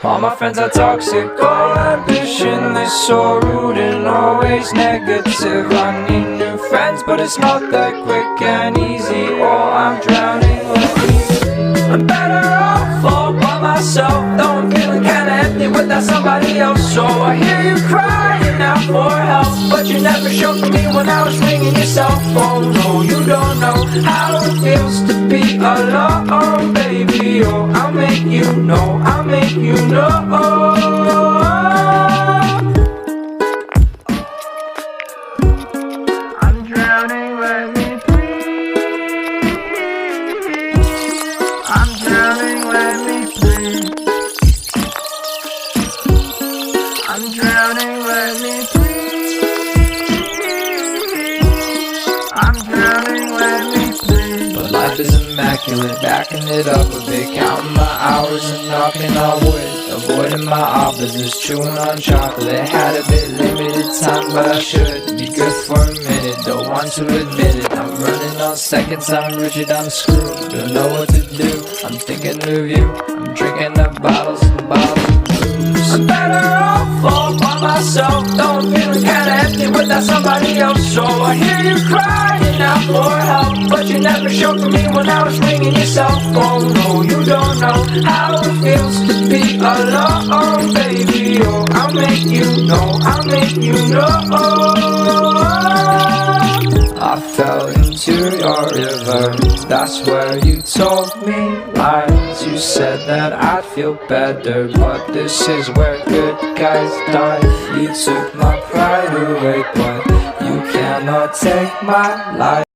All my friends are toxic, all ambitionless, so rude and always negative. I need new friends, but it's not that quick and easy. Oh, I'm drowning lately. I'm better off all by myself, though I'm feeling kinda empty without somebody else. So I hear you crying out for help, but you never showed for me when I was ringing your cell phone. No, you don't know how it feels to be alone, baby. Oh, I'll make you know, I'll make you know. I'm drowning, let me please. I'm drowning, let me please. I'm drowning, let me please. I'm drowning, let me please. But life is immaculate, backing it up a bit, counting my hours and knocking on wood, avoiding my opposites, chewing on chocolate. Had a bit limited time, but I should be good for a minute. Don't want to admit it, I'm running on seconds, I'm rigid, I'm screwed. Don't know what to do, I'm thinking of you. I'm drinking up bottles and bottles of booze. I'm better off all by myself, though I'm feeling kinda empty without somebody else. So I hear you crying out for help, but you never showed for me when I was ringing your cell phone. No, you don't know how it feels to be alone, baby. Oh, I'll make you know, I'll make you know. I fell into your river, that's where you told me lies. You said that I'd feel better, but this is where good guys die. You took my pride away, but you cannot take my life.